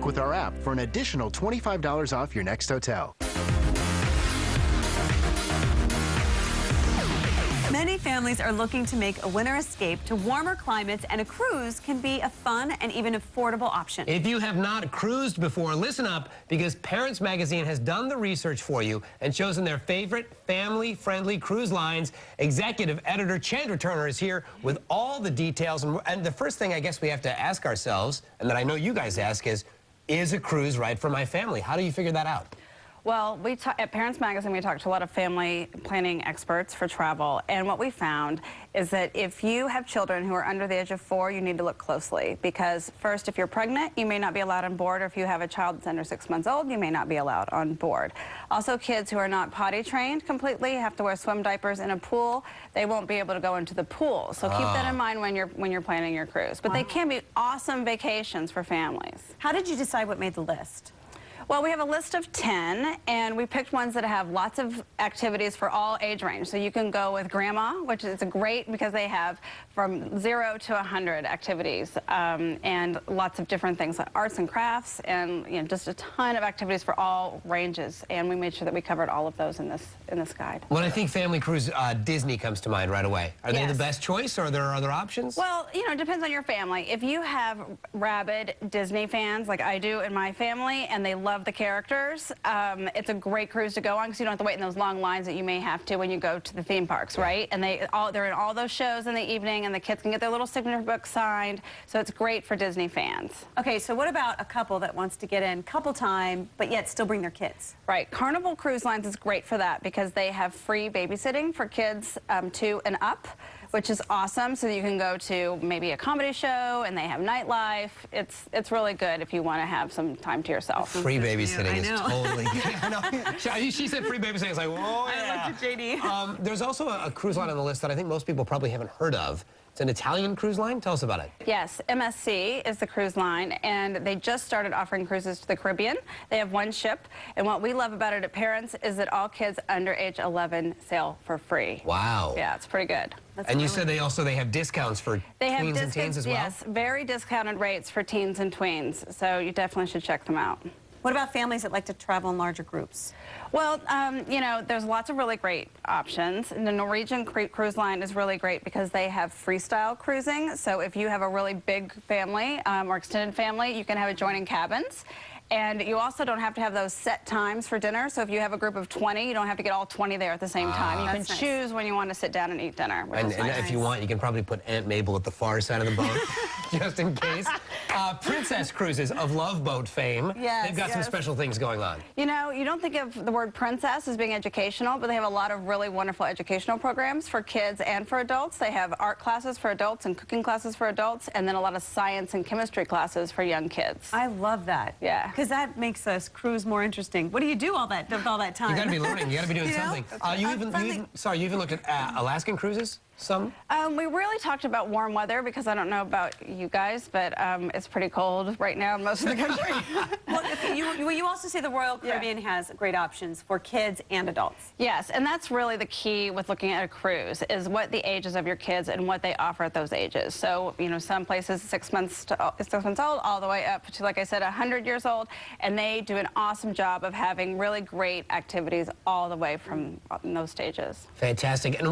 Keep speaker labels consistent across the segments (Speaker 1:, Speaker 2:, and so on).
Speaker 1: with our app for an additional $25 off your next hotel.
Speaker 2: Many families are looking to make a winter escape to warmer climates, and a cruise can be a fun and even affordable option.
Speaker 3: If you have not cruised before, listen up, because Parents Magazine has done the research for you and chosen their favorite family-friendly cruise lines. Executive Editor Chandra Turner is here with all the details. And the first thing I guess we have to ask ourselves, and that I know you guys ask, is a cruise right for my family? How do you figure that out?
Speaker 4: Well, at Parents Magazine, we talked to a lot of family planning experts for travel, and what we found is that if you have children who are under the age of 4, you need to look closely, because first, if you're pregnant, you may not be allowed on board, or if you have a child that's under 6 months old, you may not be allowed on board. Also, kids who are not potty trained completely have to wear swim diapers in a pool. They won't be able to go into the pool, so keep that in mind when you're planning your cruise. But they can be awesome vacations for families.
Speaker 2: How did you decide what made the list?
Speaker 4: Well, we have a list of 10, and we picked ones that have lots of activities for all age range. So you can go with grandma, which is great because they have from 0 to 100 activities, and lots of different things like arts and crafts, and just a ton of activities for all ranges. And we made sure that we covered all of those in this guide.
Speaker 3: When I think family cruise, Disney comes to mind right away. Are they the best choice, or are there other options?
Speaker 4: Well, it depends on your family. If you have rabid Disney fans like I do in my family, and they love the characters, it's a great cruise to go on because you don't have to wait in those long lines that you may have to when you go to the theme parks, right? And they're in all those shows in the evening, and the kids can get their little signature book signed, so it's great for Disney fans.
Speaker 2: Okay, so what about a couple that wants to get in couple time, but yet still bring their kids?
Speaker 4: Right, Carnival Cruise Lines is great for that because they have free babysitting for kids 2 and up, which is awesome. So you can go to maybe a comedy show, and they have nightlife. It's really good if you want to have some time to yourself.
Speaker 3: Free babysitting is totally good. I know. She said free babysitting. It's like, whoa, yeah.
Speaker 2: I looked at JD.
Speaker 3: There's also a cruise line on the list that I think most people probably haven't heard of. It's an Italian cruise line. Tell us about it.
Speaker 4: Yes, MSC is the cruise line, and they just started offering cruises to the Caribbean. They have 1 ship, and what we love about it at Parents is that all kids under age 11 sail for free.
Speaker 3: Wow.
Speaker 4: Yeah, it's pretty good.
Speaker 3: And you said they have discounts for tweens and teens as well?
Speaker 4: Yes, very discounted rates for teens and tweens, so you definitely should check them out.
Speaker 2: What about families that like to travel in larger groups?
Speaker 4: Well, there's lots of really great options. And the Norwegian Cruise Line is really great because they have freestyle cruising. So if you have a really big family or extended family, you can have adjoining cabins. And you also don't have to have those set times for dinner. So if you have a group of 20, you don't have to get all 20 there at the same time. You can choose when you want to sit down and eat dinner.
Speaker 3: And if you want, you can probably put Aunt Mabel at the far side of the boat, just in case. Princess Cruises of Love Boat fame. They've got some special things going on.
Speaker 4: You don't think of the word princess as being educational, but they have a lot of really wonderful educational programs for kids and for adults. They have art classes for adults and cooking classes for adults, and then a lot of science and chemistry classes for young kids.
Speaker 2: I love that.
Speaker 4: Yeah.
Speaker 2: Because that makes us cruise more interesting. What do you do all that time?
Speaker 3: You got to be learning. You got to be doing something. You even looked at Alaskan cruises? Some?
Speaker 4: We really talked about warm weather because I don't know about you guys, but it's pretty cold right now in most of the country.
Speaker 2: Well, okay, you also say the Royal Caribbean has great options for kids and adults.
Speaker 4: Yes, and that's really the key with looking at a cruise is what the ages of your kids and what they offer at those ages. So, some places 6 months old all the way up to, like I said, 100 years old, and they do an awesome job of having really great activities all the way from those stages.
Speaker 3: Fantastic. And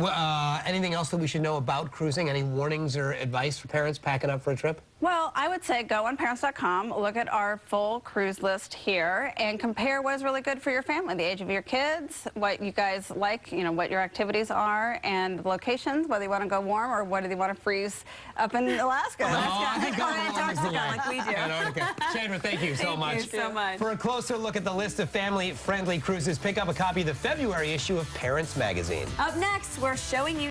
Speaker 3: anything else that we should know about cruising? Any warnings or advice for parents packing up for a trip?
Speaker 4: Well, I would say go on parents.com, look at our full cruise list here, and compare what is really good for your family, the age of your kids, what you guys like, what your activities are, and the locations, whether you want to go warm or whether you want to freeze up in Alaska.
Speaker 3: I think going warm is the way.
Speaker 2: Like we do.
Speaker 3: Antarctica. Chandra, thank you so much.
Speaker 2: Thank you so much.
Speaker 3: For a closer look at the list of family-friendly cruises, pick up a copy of the February issue of Parents Magazine.
Speaker 2: Up next, we're showing you